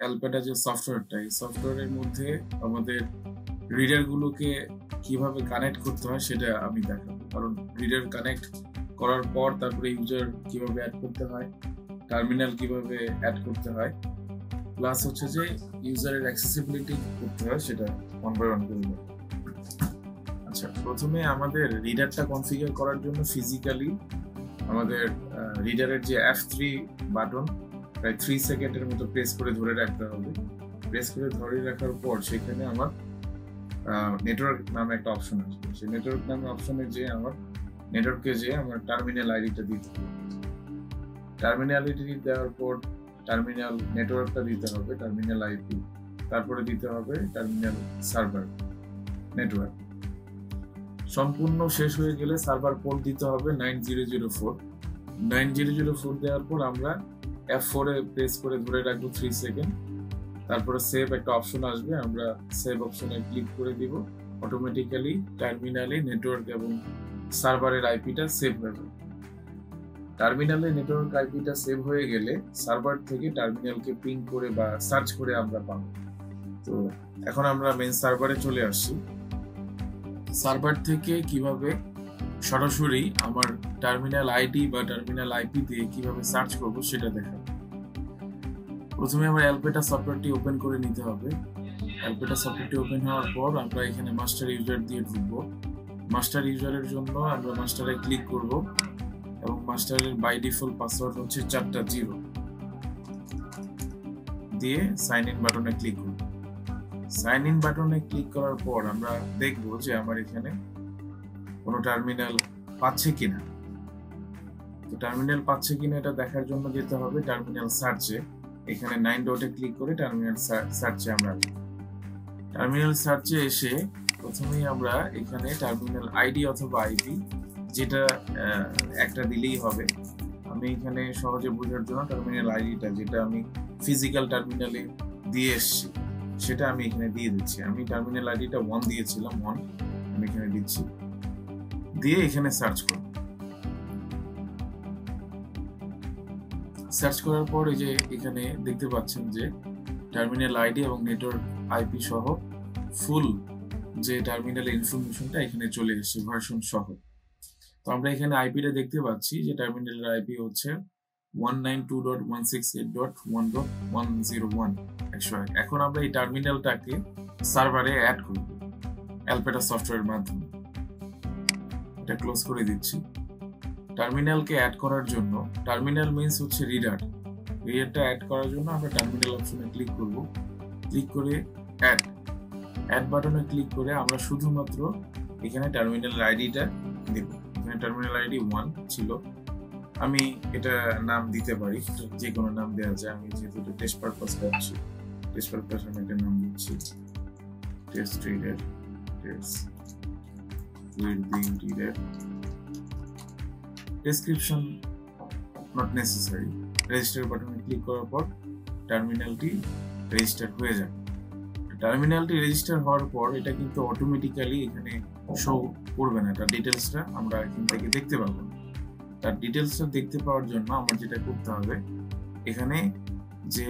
অ্যালপেটা যে সফটওয়্যারটা, এই সফটওয়্যারের মধ্যে আমাদের রিডারগুলোকে কিভাবে কানেক্ট করতে হয় সেটা আমি দেখাবো। কারণ রিডার কানেক্ট করার পর তারপরে ইউজার কিভাবে অ্যাড করতে হয়, টার্মিনাল কিভাবে অ্যাড করতে হয়, প্লাস হচ্ছে যে ইউজারের অ্যাক্সেসিবিলিটি করতে হয়, সেটা ওয়ান বাই ওয়ান করব। আচ্ছা, প্রথমে আমাদের রিডারটা কনফিগার করার জন্য ফিজিক্যালি আমাদের রিডারের যে F3 বাটন প্রায় 3 সেকেন্ডের মতো প্রেস করে ধরে রাখতে হবে। প্রেস করে ধরে রাখার পর সেখানে আমার নেটওয়ার্ক নামে একটা অপশন আসবে। সেই নেটওয়ার্ক নামে অপশনে যে আমার নেটওয়ার্কে যে আমার টার্মিনাল আইডিটা দিতে হবে। টার্মিনাল আইডি দেওয়ার পর টার্মিনাল নেটওয়ার্কটা দিতে হবে, টার্মিনাল আইপি, তারপরে দিতে হবে টার্মিনাল সার্ভার নেটওয়ার্ক। সম্পূর্ণ শেষ হয়ে গেলে সার্ভার পোর্ট দিতে হবে 9004। 9004 দেওয়ার পর আমরা F4 এ প্রেস করে ধরে রাখবো 3 সেকেন্ড। তারপরে সেভ একটা অপশন আসবে, আমরা সেভ অপশনে ক্লিক করে দিব। অটোমেটিক্যালি টার্মিনালে নেটওয়ার্ক এবং সার্ভারের আইপিটা সেভ হয়ে যাবে। টার্মিনালে নেটওয়ার্ক আইপিটা সেভ হয়ে গেলে সার্ভার থেকে টার্মিনালকে পিং করে বা সার্চ করে আমরা পাবো। তো এখন আমরা মেইন সার্ভারে চলে আসছি। সার্ভার থেকে কিভাবে সরাসরি আমার টার্মিনাল আইডি বা টার্মিনাল আইপি দিয়ে কিভাবে সার্চ করব সেটা দেখাবো। প্রথমে আমার অ্যালপেটা সফটওয়্যারটি ওপেন করে নিতে হবে। অ্যালপেটা সফটওয়্যারটি ওপেন হওয়ার পর আমরা এখানে মাস্টার ইউজার দিয়ে ঢুকবো। মাস্টার ইউজারের জন্য আমরা মাস্টারে ক্লিক করব এবং মাস্টারের বাই ডিফল্ট পাসওয়ার্ড হচ্ছে 4টা 0 দিয়ে সাইন ইন বাটনে ক্লিক করব। সাইন ইন বাটনে ক্লিক করার পর আমরা দেখব যে আমার এখানে কোনো টার্মিনাল পাচ্ছে কিনা। তো টার্মিনাল পাচ্ছে কিনা এটা দেখার জন্য যেতে হবে টার্মিনাল সার্চে। এখানে 9 ডটে ক্লিক করে টার্মিনাল সার্চে আমরা টার্মিনাল সার্চে এসে প্রথমেই আমরা এখানে টার্মিনাল আইডি অথবা আইপি যেটা একটা দিলেই হবে। আমি এখানে সহজে বোঝার জন্য টার্মিনাল আইডিটা যেটা আমি ফিজিক্যাল টার্মিনালে দিয়ে এসেছি সেটা আমি এখানে দিয়ে দিচ্ছি। আমি টার্মিনাল আইডিটা 1 দিয়েছিলাম, 1 আমি এখানে দিচ্ছি, দিয়ে এখানে সার্চ করব। সার্চ করার পর এই যে এখানে দেখতে পাচ্ছেন যে টার্মিনাল আইডি এবং নেটওয়ার্ক আইপি সহ ফুল যে টার্মিনাল ইনফরমেশনটা এখানে চলে এসেছে ভার্সন সহ। তো আমরা এখানে আইপিটা দেখতে পাচ্ছি যে টার্মিনালের আইপি হচ্ছে 192.168.1.101 101। এখন আমরা এই টার্মিনালটাকে সার্ভারে অ্যাড করব অ্যালপেটা সফটওয়্যারের মাধ্যমে। এটা ক্লোজ করে দিচ্ছি। টার্মিনালকে অ্যাড করার জন্য, টার্মিনাল মিন্স হচ্ছে রিডারটা অ্যাড করার জন্য আমরা টার্মিনাল অপশনে ক্লিক করব। ক্লিক করে অ্যাড বাটনে ক্লিক করে আমরা শুধুমাত্র এখানে টার্মিনাল আইডিটা দেব। এখানে টার্মিনাল আইডি 1 ছিল, আমি এটা নাম দিতে পারি, যে কোনো নাম দেওয়া যায়। আমি যেহেতু টেস্ট পারপাস করছি, টেস্ট পারপাস আমি একটা নাম দিচ্ছি, test reader, test reader. Description not necessary. Register বাটনে ক্লিক করার পর টার্মিনালটি রেজিস্টার হয়ে যাবে। টার্মিনালটি রেজিস্টার হওয়ার পর এটা কিন্তু অটোমেটিক্যালি এখানে শো করবে না, তার ডিটেলসটা আমরা এখান থেকে দেখতে পাবো। তার ডিটেলসটা দেখতে পাওয়ার জন্য আমার যেটা করতে হবে, এখানে যে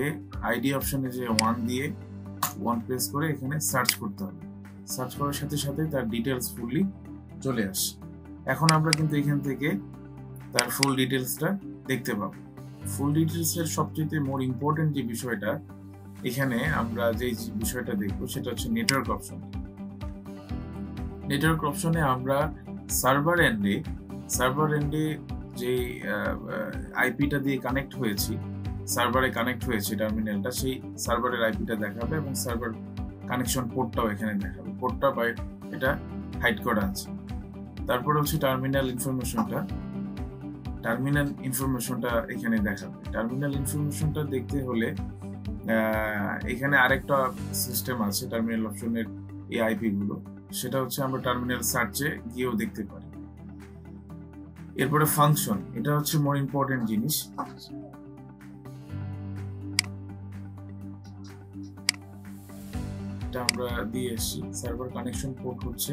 আইডি অপশনে যে 1 দিয়ে 1 প্রেস করে এখানে সার্চ করতে হবে। সার্চ করার সাথে সাথে তার ডিটেলস ফুললি চলে আসে। এখন আমরা কিন্তু এখান থেকে তার ফুল ডিটেলসটা দেখতে পাবো। ফুল ডিটেলসের সবচেয়ে মোর ইম্পর্টেন্ট যে বিষয়টা এখানে আমরা যে বিষয়টা দেখবো সেটা হচ্ছে নেটওয়ার্ক অপশন। নেটওয়ার্ক অপশনে আমরা সার্ভার এন্ডে যে আইপিটা দিয়ে কানেক্ট হয়েছি, সার্ভারে কানেক্ট হয়েছে টার্মিনালটা, সেই সার্ভারের আইপিটা দেখাবে এবং সার্ভার কানেকশন পোর্টটাও এখানে দেখাবে। পোর্টটা বা এটা হাইড করা আছে। তারপর হচ্ছে টার্মিনাল ইনফরমেশনটা এখানে দেখাবে। টার্মিনাল ইনফরমেশনটা দেখতে হলে এখানে আরেকটা সিস্টেম আছে টার্মিনাল অপশনের এই আইপি গুলো, সেটা হচ্ছে আমরা টার্মিনাল সার্চে গিয়েও দেখতে পারি। এরপরে ফাংশন, এটা হচ্ছে মোর ইম্পর্টেন্ট জিনিস। এটা আমরা দিয়ে এসেছি। সার্ভার কানেকশন পোর্ট হচ্ছে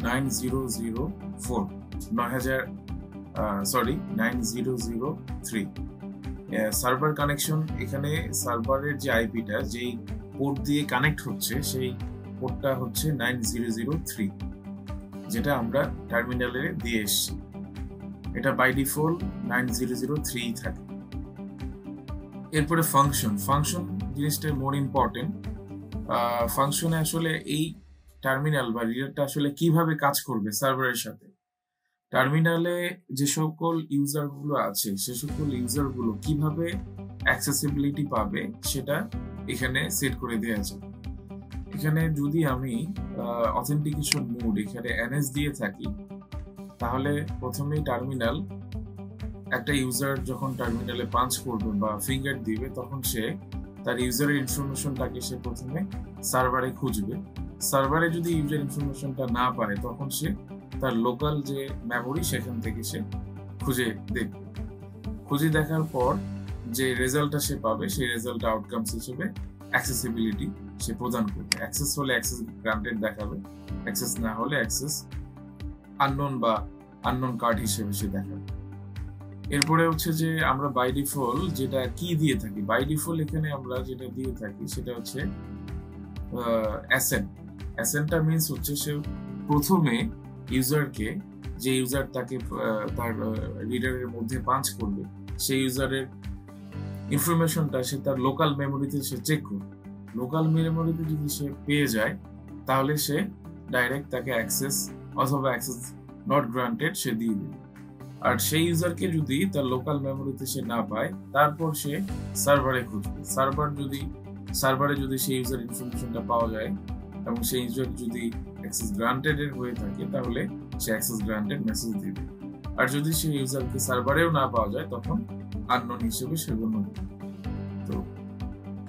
9003। সার্ভার কানেকশন, এখানে সার্ভারের যে আইপিটা যেই পোর্ট দিয়ে কানেক্ট হচ্ছে সেই পোর্টটা হচ্ছে 9003, যেটা আমরা টার্মিনালে দিয়ে এসেছি। এটা বাই ডিফল্ট 9003 থাকে। এরপরে ফাংশন জিনিসটা মোর ইম্পর্টেন্ট। ফাংশনে আসলে এই টার্মিনাল বা রিডারটা আসলে কিভাবে কাজ করবে সার্ভারের সাথে, টার্মিনালে যে সকল ইউজার গুলো আছে সে সকল ইউজার গুলো কিভাবে অ্যাক্সেসিবিলিটি পাবে সেটা এখানে সেট করে দেওয়া যায়। এখানে যদি আমি অথেন্টিকেশন মোড এখানে এনএস দিয়ে থাকি, তাহলে প্রথমেই টার্মিনাল একটা ইউজার যখন টার্মিনালে পাঞ্চ করবে বা ফিঙ্গার দিবে, তখন সে তার ইউজারের ইনফরমেশনটাকে সে প্রথমে সার্ভারে খুঁজবে। সার্ভারে যদি ইউজার ইনফরমেশনটা না পায়, তখন সে তার লোকাল যে মেমোরি সেখান থেকে সে খুঁজে দেখবে। খুঁজে দেখার পর যে রেজাল্টটা সে পাবে, সেই রেজাল্ট আউটকামস হিসেবে অ্যাক্সেসিবিলিটি সে প্রদান করবে। অ্যাক্সেস হলে অ্যাক্সেস গ্রান্টেড দেখাবে, অ্যাক্সেস না হলে অ্যাক্সেস আননোন বা আননোন কার্ড হিসেবে সে দেখাবে। এরপরে হচ্ছে যে আমরা বাই ডিফল্ট যেটা কি দিয়ে থাকি, বাই ডিফল্ট এখানে আমরা যেটা দিয়ে থাকি সেটা হচ্ছে অ্যাসেন্টটা মিনস হচ্ছে সে প্রথমে ইউজারকে, যে ইউজার তাকে তার রিডারের মধ্যে পাঞ্চ করবে, সেই ইউজারের ইনফরমেশনটা সে তার লোকাল মেমোরিতে সে চেক করবে। লোকাল মেমোরিতে যদি সে পেয়ে যায়, তাহলে সে ডাইরেক্ট তাকে অ্যাক্সেস অথবা অ্যাক্সেস নট গ্রান্টেড সে দিয়ে দেবে। আর সেই ইউজারকে যদি তার লোকাল মেমোরিতে সে না পায়, তারপর সে সার্ভারে খুঁজবে। সার্ভারে যদি সেই ইউজার ইনফরমেশনটা পাওয়া যায় এবং সেই ইউজার যদি অ্যাক্সেস গ্রান্টেড এর হয়ে থাকে, তাহলে সে অ্যাক্সেস গ্রান্টেড মেসেজ দিবে। আর যদি সেই ইউজারকে সার্ভারেও না পাওয়া যায়, তখন আননোন হিসেবে সে গণ্য হবে। তো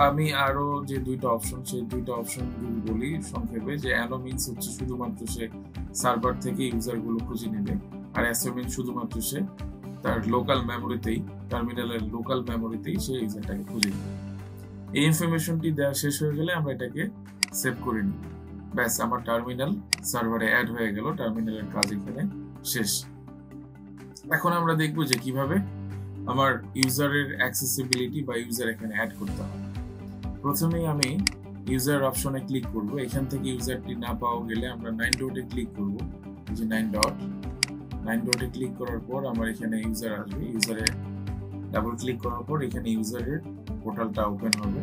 আমি আরো যে দুইটা অপশন, সেই দুইটা অপশন যদি বলি সংক্ষেপে, যে অ্যানো মিনস হচ্ছে শুধুমাত্র সে সার্ভার থেকে ইউজার গুলো খুঁজে নেবে, আর অ্যাসো মিনস শুধুমাত্র সে তার লোকাল মেমোরিতেই, টার্মিনালের লোকাল মেমোরিতেই সে ইউজারটাকে খুঁজে নেবে। এই ইনফরমেশনটি দেওয়া শেষ হয়ে গেলে আমরা এটাকে সেভ করে নিই। ব্যাস, আমার টার্মিনাল সার্ভারে অ্যাড হয়ে গেল, টার্মিনালের কাজ এখানে শেষ। এখন আমরা দেখবো যে কিভাবে আমার ইউজারের অ্যাক্সেসিবিলিটি বা ইউজার এখানে অ্যাড করতে হবে। প্রথমেই আমি ইউজার অপশনে ক্লিক করব। এখান থেকে ইউজারটি না পাওয়া গেলে আমরা 9 ডটে ক্লিক করব। এই যে 9 ডটে ক্লিক করার পর আমার এখানে ইউজার আসবে। ইউজারে ডাবল ক্লিক করার পর এখানে ইউজারের পোর্টালটা ওপেন হবে।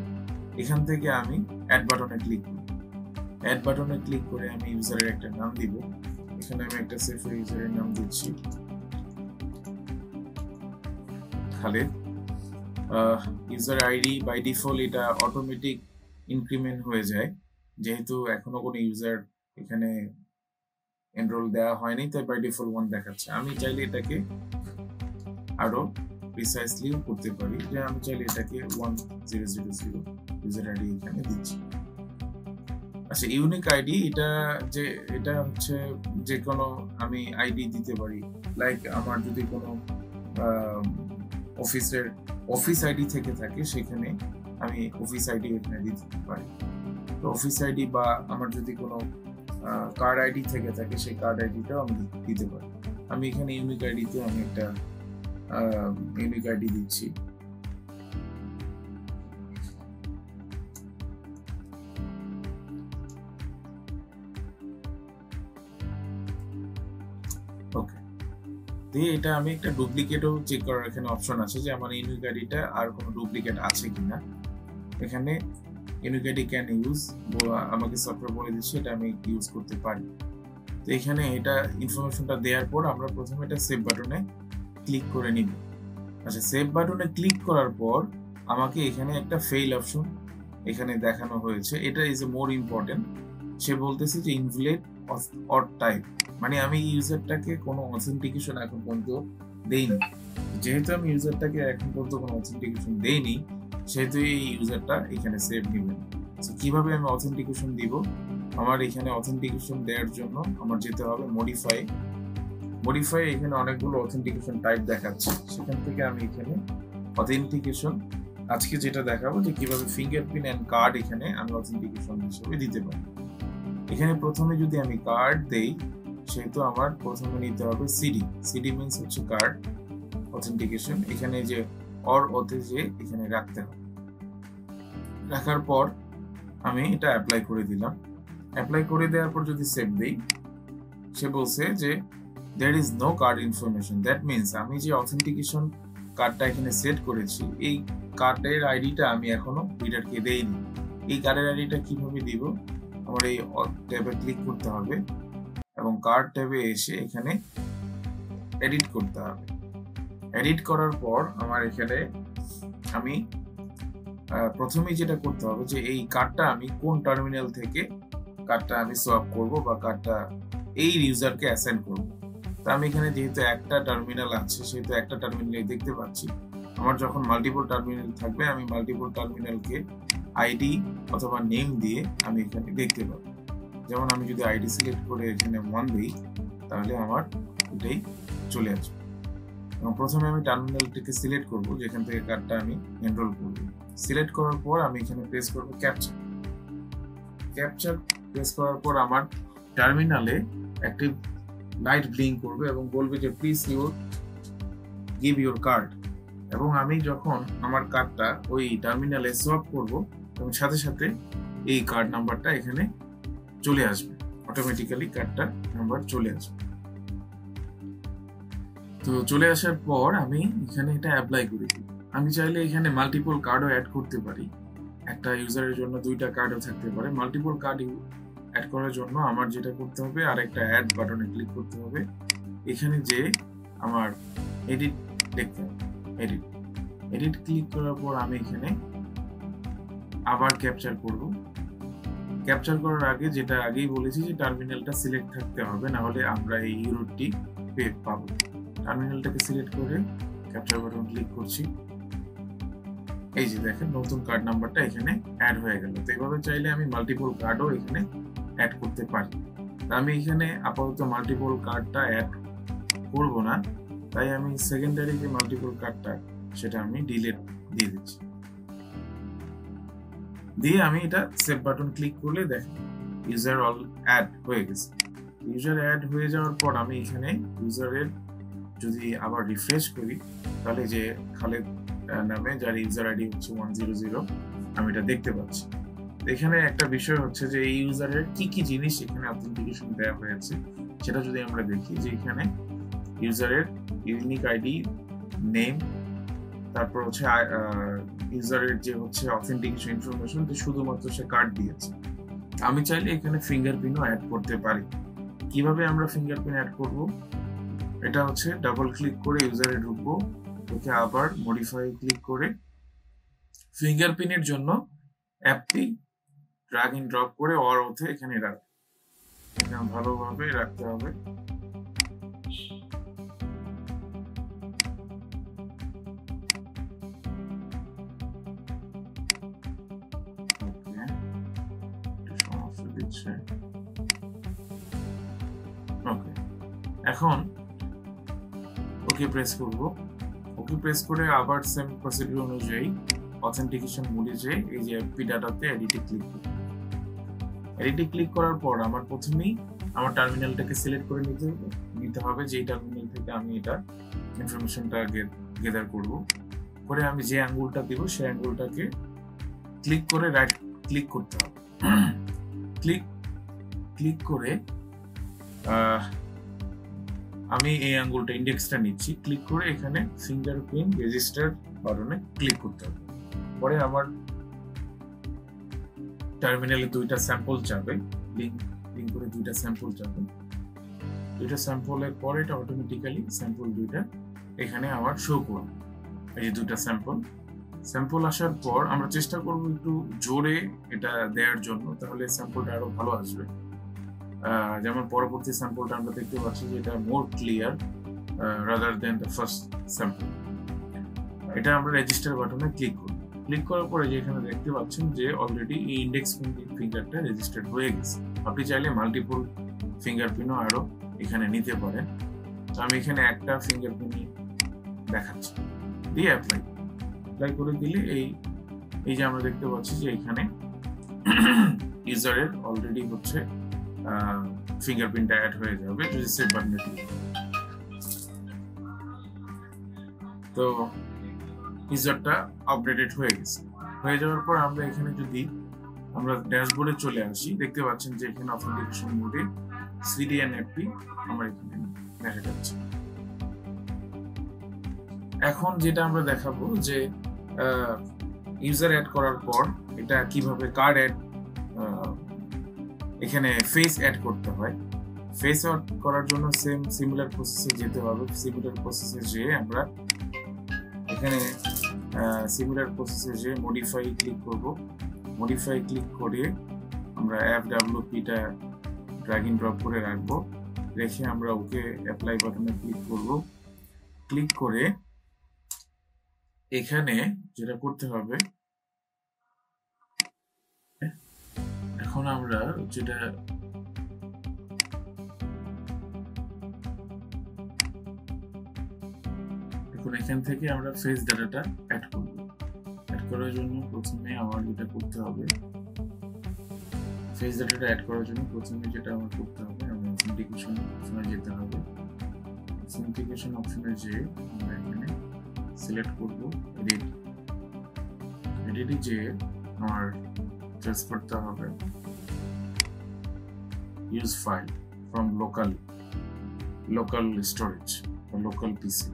এখান থেকে আমি অ্যাড বাটনে ক্লিক করব। অ্যাড বাটনে ক্লিক করে আমি ইউজারের একটা নাম দিব। এখানে আমি একটা সেফ ইউজারের নাম দিচ্ছি Khaled. User ID by default এটা অটোমেটিক ইনক্রিমেন্ট হয়ে যায়, যেহেতু এখনো কোনো ইউজার এখানে এনরোল দেওয়া হয়নি, তাই বাই ডিফল্ট 1 দেখাচ্ছে। আমি চাইলে এটাকে আরো প্রিসাইসলি করতে পারি, যে আমি চাইলে এটাকে 1000 ইউজার আইডি এখানে দিচ্ছি। আচ্ছা, ইউনিক আইডি এটা হচ্ছে যে কোনো আমি আইডি দিতে পারি। লাইক আমার যদি কোনো অফিস আইডি থেকে থাকে, সেখানে আমি অফিস আইডি এখানে দিতে পারি। তো অফিস আইডি বা আমার যদি কোনো কার্ড আইডি থেকে থাকে, সেই কার্ড আইডিটাও আমি দিতে পারি। আমি এখানে ইউনিক আইডিতে আমি একটা ইউনিক আইডি দিচ্ছি। ওকে, দিয়ে এটা আমি একটা ডুপ্লিকেটও চেক করার এখানে অপশন আছে, যে আমার ইউনিক আইডিটা আর কোনো ডুপ্লিকেট আছে কিনা। এখানে ইউনিক আইডি ক্যান ইউজ, আমাকে সফটওয়্যার বলে দিচ্ছে এটা আমি ইউজ করতে পারি। তো এখানে এটা ইনফরমেশনটা দেওয়ার পর আমরা প্রথমে এটা সেভ বাটনে ক্লিক করে নিব। আচ্ছা, সেভ বাটনে ক্লিক করার পর আমাকে এখানে একটা ফেইল অপশন এখানে দেখানো হয়েছে। এটা ইজ এ মোর ইম্পর্টেন্ট। সে বলতেছে যে ইনভ্যালিড অর টাইপ, মানে আমি ইউজারটাকে কোনো অথেন্টিকেশন এখন পর্যন্ত দেইনি। যেহেতু আমি ইউজারটাকে এখন পর্যন্ত কোনো অথেন্টিকেশন দেইনি, সেহেতু এই ইউজারটা এখানে সেভ নিবে। কিভাবে আমি অথেন্টিকেশন দিব? আমার এখানে অথেন্টিকেশন দেওয়ার জন্য আমার যেতে হবে মডিফাই। এখানে অনেকগুলো অথেন্টিকেশন টাইপ দেখাচ্ছে, সেখান থেকে আমি এখানে অথেন্টিকেশন আজকে যেটা দেখাবো, যে কিভাবে ফিঙ্গারপ্রিন্ট এন্ড কার্ড এখানে আমি অথেন্টিকেশন হিসেবে দিতে পারি। এখানে প্রথমে যদি আমি কার্ড দেই, সেহেতু আমার প্রথমে নিতে হবে সিডি মিনস হচ্ছে কার্ড অথেন্টিকেশন। এখানে যে অর ওতে যে এখানে রাখতে হবে। রাখার পর আমি এটা অ্যাপ্লাই করে দিলাম। অ্যাপ্লাই করে দেওয়ার পর যদি সেভ দেই, সে বলছে যে there is no card information. That means আমি যে অথেন্টিকেশন কার্ডটা এখানে সেট করেছি, এই কার্ডের আইডিটা আমি এখনো রিডারকে দেইনি। এই কার্ডের আইডিটা কিভাবে দিব? আমার এই ট্যাবে ক্লিক করতে হবে এবং কার্ড ট্যাবে এসে এখানে এডিট করতে হবে। এডিট করার পর আমার এখানে আমি প্রথমেই যেটা করতে হবে যে এই কার্ডটা আমি কোন টার্মিনাল থেকে কার্ডটা আমি সোয়াপ করব বা কার্ডটা এই ইউজারকে অ্যাসাইন করব। তো আমি এখানে যেহেতু একটা টার্মিনাল আছে, সেহেতু একটা টার্মিনালে দেখতে পাচ্ছি। আমার যখন মাল্টিপল টার্মিনাল থাকবে, আমি মাল্টিপল টার্মিনালকে আইডি অথবা নেম দিয়ে আমি এখানে দেখতে পাবো। যেমন আমি যদি আইডি সিলেক্ট করে এখানে 1 দিই, তাহলে আমার এটাই চলে আসবে। এবং প্রথমে আমি টার্মিনালটিকে সিলেক্ট করব, যেখান থেকে কার্ডটা আমি এনরোল করব। সিলেক্ট করার পর আমি এখানে প্রেস করব ক্যাপচার। ক্যাপচার প্রেস করার পর আমার টার্মিনালে একটি লাইট ব্লিঙ্ক করবে এবং বলবে যে প্লিজ গিভ ইউর কার্ড। এবং আমি যখন আমার কার্ডটা ওই টার্মিনালে সোয়াপ করব, এবং সাথে সাথে এই কার্ড নাম্বারটা এখানে চলে আসবে, অটোমেটিক্যালি কার্ডটা নাম্বার চলে আসবে। তো চলে আসার পর আমি এখানে এটা অ্যাপ্লাই করে দিই। আমি চাইলে এখানে মাল্টিপল কার্ডও অ্যাড করতে পারি। একটা ইউজারের জন্য 2টা কার্ডও থাকতে পারে। মাল্টিপল কার্ড অ্যাড করার জন্য আমার যেটা করতে হবে, আর একটা অ্যাড বাটনে ক্লিক করতে হবে। এখানে যে আমার এডিট দেখতে হবে, এডিট ক্লিক করার পর আমি এখানে আবার ক্যাপচার করব। ক্যাপচার করার আগে যেটা আগেই বলেছি যে টার্মিনালটা সিলেক্ট থাকতে হবে, না হলে আমরা এই ইউরোটি পাবো। টার্মিনালটাকে সিলেক্ট করে ক্যাপচার বাটন ক্লিক করছি। এই যে দেখেন নতুন কার্ড নাম্বারটা এখানে অ্যাড হয়ে গেল। তো এইভাবে চাইলে আমি মাল্টিপল কার্ডও এখানে অ্যাড করতে পারি। আমি এখানে আপাতত মাল্টিপল কার্ডটা অ্যাড করব না, তাই আমি সেকেন্ডারি যে মাল্টিপল কার্ডটা সেটা আমি ডিলিট দিয়ে দিচ্ছি। দিয়ে আমি এটা সেভ বাটন ক্লিক করলে দেখেন ইউজার অল অ্যাড হয়ে গেছে। ইউজার অ্যাড হয়ে যাওয়ার পর আমি এখানে ইউজারের যদি আবার রিফ্রেশ করি, তাহলে যে খালেদ নামে যার ইউজার আইডি হচ্ছে 100, আমি এটা দেখতে পাচ্ছি। এখানে একটা বিষয় হচ্ছে যে এই ইউজারের কি কি জিনিস এখানে অথেন্টিকেশন দেওয়া হয়েছে সেটা যদি আমরা দেখি, যে এখানে ইউজারের ইউনিক আইডি, নেম, তারপর হচ্ছে ইউজারের যে হচ্ছে অথেন্টিকেশন ইনফরমেশন, যে শুধুমাত্র সে কার্ড দিয়েছে। আমি চাইলে এখানে ফিঙ্গারপ্রিন্টও অ্যাড করতে পারি। কিভাবে আমরা ফিঙ্গারপ্রিন্ট অ্যাড করব? এটা হচ্ছে ডাবল ক্লিক করে ইউজারে ঢুকবো, ওকে আবার মডিফাই ক্লিক করে ফিঙ্গারপ্রিন্টের জন্য অ্যাপটি ড্র্যাগ ইন ড্রপ করে অর ওতে এখানে ভালোভাবে রাখতে হবে। এখন ওকে প্রেস করব। ওকে প্রেস করে আবার সেম প্রসিডিউর অনুযায়ী অথেন্টিকেশন মোডে যে এই যে এফপি ডাটাতে এডিটে ক্লিক করব। এডিটে ক্লিক করার পর আমার প্রথমেই আমার টার্মিনালটাকে সিলেক্ট করে নিতে হবে, যে টার্মিনাল থেকে আমি এটা ইনফরমেশনটা গেদার করব। করে আমি যে অ্যাঙ্গুলটা দিব সেই অ্যাঙ্গুলটাকে ক্লিক করে রাইট ক্লিক করতে হবে। ক্লিক করে আমি এই আঙ্গুলটা ইন্ডেক্সটা নিচ্ছি। ক্লিক করে এখানে ফিঙ্গারপ্রিন্ট রেজিস্টার বাটনে ক্লিক করতে হবে। পরে আমার টার্মিনালে 2টা স্যাম্পল যাবে, লিঙ্ক করে 2টা স্যাম্পল যাবে। 2টা স্যাম্পলের পরে এটা অটোমেটিক্যালি স্যাম্পল 2টা এখানে আমার শো করবে। এই যে 2টা স্যাম্পল আসার পর আমরা চেষ্টা করব একটু জোরে এটা দেওয়ার জন্য, তাহলে স্যাম্পলটা আরো ভালো আসবে। যেমন পরবর্তী স্যাম্পলটা আমরা দেখতে পাচ্ছি যে এটা more clear rather than the first sample. এটা আমরা রেজিস্টার বাটনে ক্লিক করব। ক্লিক করার পরে যেখানে দেখতে পাচ্ছেন যে অলরেডি এই ইন্ডেক্স ফিঙ্গারটা রেজিস্টার্ড হয়ে গেছে। আপনি চাইলে মাল্টিপল ফিঙ্গারপ্রিন্টও আরো এখানে নিতে পারেন। তো আমি এখানে একটা ফিঙ্গারপ্রিন্ট দেখাচ্ছি, দিয়ে অ্যাপ্লাই করে দিলে এই যে আমরা দেখতে পাচ্ছি যে এখানে ইউজারের অলরেডি হচ্ছে ফিঙ্গারপ্রিন্ট অ্যাড হয়ে যাবে যদি সেভ বাটনে ক্লিক। তো ইউজারটা আপডেটেড হয়ে গেছে। হয়ে যাওয়ার পর আমরা এখানে যদি আমরা ড্যাশবোর্ডে চলে আসি, দেখতে পাচ্ছেন যে এখানে অথেন্টিকেশন মোডে সিডিএনএফপি আমার এখানে দেখা যাচ্ছে। এখন যেটা আমরা দেখাবো যে ইউজার অ্যাড করার পর এটা কিভাবে কার্ড অ্যাড, এখানে ফেস অ্যাড করতে হয়। ফেস অ্যাড করার জন্য সেম সিমিলার প্রসেসে যেতে হবে। সিমিলার প্রসেসে যেয়ে আমরা এখানে সিমিলার প্রসেসে যেয়ে মডিফাই ক্লিক করব। মডিফাই ক্লিক করে আমরা FWP-টা ড্র্যাগ এন্ড ড্রপ করে রাখবো। রেখে আমরা ওকে অ্যাপ্লাই বাটনে ক্লিক করব। ক্লিক করে এখানে যেটা করতে হবে, এখন আমরা যেটা এখন এখান থেকে আমরা ফেস ডাটাটা অ্যাড করব। অ্যাড করার জন্য প্রথমে আমার যেটা করতে হবে, ফেস ডাটাটা অ্যাড করার জন্য প্রথমে যেটা আমার করতে হবে, আমরা অথেন্টিকেশন অপশনে যেতে হবে। অথেন্টিকেশন অপশনে যেয়ে আমরা এখানে সিলেক্ট করব এডিট। এডিটে যেয়ে আমার চয়েস করতে হবে use file from local storage বা লোকাল পিসি।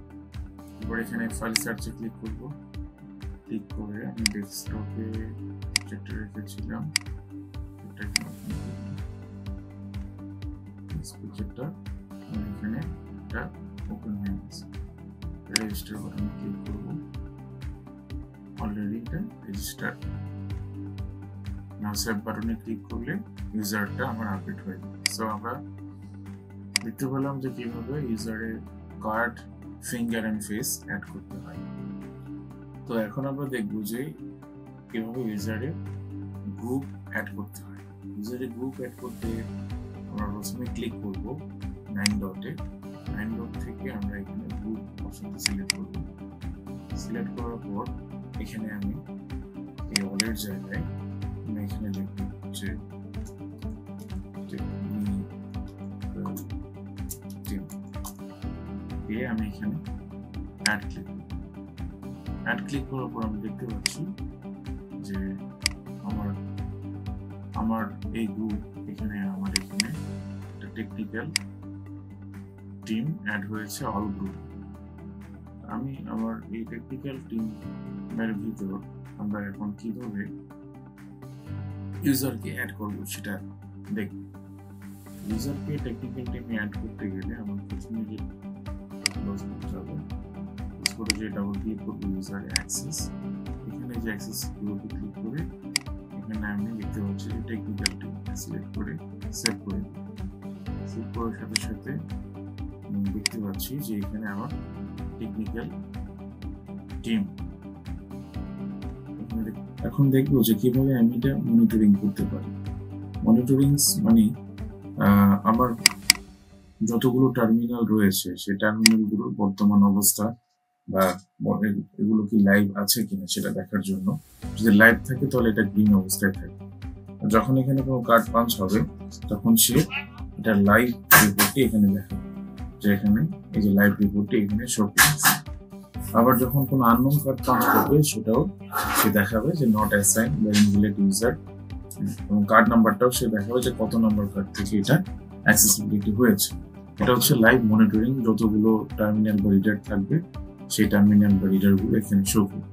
এবার এখানে ফাইল সার্চে ক্লিক করব। ক্লিক করে আমি ডেস্কটপে যেটা রেখেছিলাম যেটা এখানে এটা ওপেন হয়ে গেছে। রেজিস্টার বাটনে ক্লিক করব। অলরেডি এটা রেজিস্টার। নাও সেভ বাটনে ক্লিক করলে ইউজারটা আমার আপডেট হয়ে যাবে। সো আমরা দেখতে পেলাম যে কিভাবে ইউজারের card, finger and face add করতে হয়। তো এখন আমরা দেখব যে কিভাবে ইউজারে গ্রুপ অ্যাড করতে হয়। ইউজারে গ্রুপ অ্যাড করতে আমরা প্রথমে ক্লিক করব 9 ডটে। 9 ডট থেকে আমরা এখানে গ্রুপ অপশনটা সিলেক্ট করব। সিলেক্ট করার পর এখানে আমি এই অলের জায়গায় আমি এখানে লিখব যে দিয়ে আমি এখানে অ্যাড ক্লিক করব। অ্যাড ক্লিক করার পর আমি দেখতে পাচ্ছি যে আমার এই গ্রুপ এখানে একটা টেকনিক্যাল টিম অ্যাড হয়েছে অল গ্রুপ। আমি আমার এই টেকনিক্যাল টিমের ভিতর আমরা এখন কিভাবে ইউজারকে অ্যাড করব সেটা দেখব। ইউজারকে টেকনিক্যাল টিমে অ্যাড করতে গেলে আমার প্রথমে যে ক্লোজ করতে হবে, ক্লোজ করে যে ডাবল ক্লিক করবো ইউজার অ্যাক্সেস। এখানে যে অ্যাক্সেস গ্রুপে ক্লিক করে এখানে আমি দেখতে পাচ্ছি যে টেকনিক্যাল টিম সিলেক্ট করে সেভ করে দিই। সেভ করার সাথে সাথে দেখতে পাচ্ছি যে এখানে আমার টেকনিক্যাল টিম। এখন দেখবো যে কিভাবে আমি এটা মনিটরিং করতে পারি। মনিটরিং মানে আমার যতগুলো টার্মিনাল রয়েছে সেই টার্মিনালগুলোর বর্তমান অবস্থা বা এগুলো কি লাইভ আছে কিনা সেটা দেখার জন্য। যদি লাইভ থাকে তাহলে এটা গ্রিন অবস্থায় থাকে। যখন এখানে কোনো কার্ড পাঞ্চ হবে তখন সে এটা লাইভ রিপোর্টটি এখানে দেখাবে, যে এখানে এই যে লাইভ রিপোর্টটি এখানে শো করছে। আবার যখন কোনো আননোন কার্ড পাঞ্চ করবে সেটাও সে দেখাবে যে নট অ্যাসাইন বা ইনভ্যালিড ইউজার, এবং কার্ড নাম্বারটাও সে দেখাবে যে কত নম্বর কার্ড থেকে এটা অ্যাক্সেসিবিলিটি হয়েছে। এটা হচ্ছে লাইভ মনিটরিং। যতগুলো টার্মিনাল বা রিডার থাকবে সেই টার্মিনাল বা রিডারগুলো এখানে শো করবে।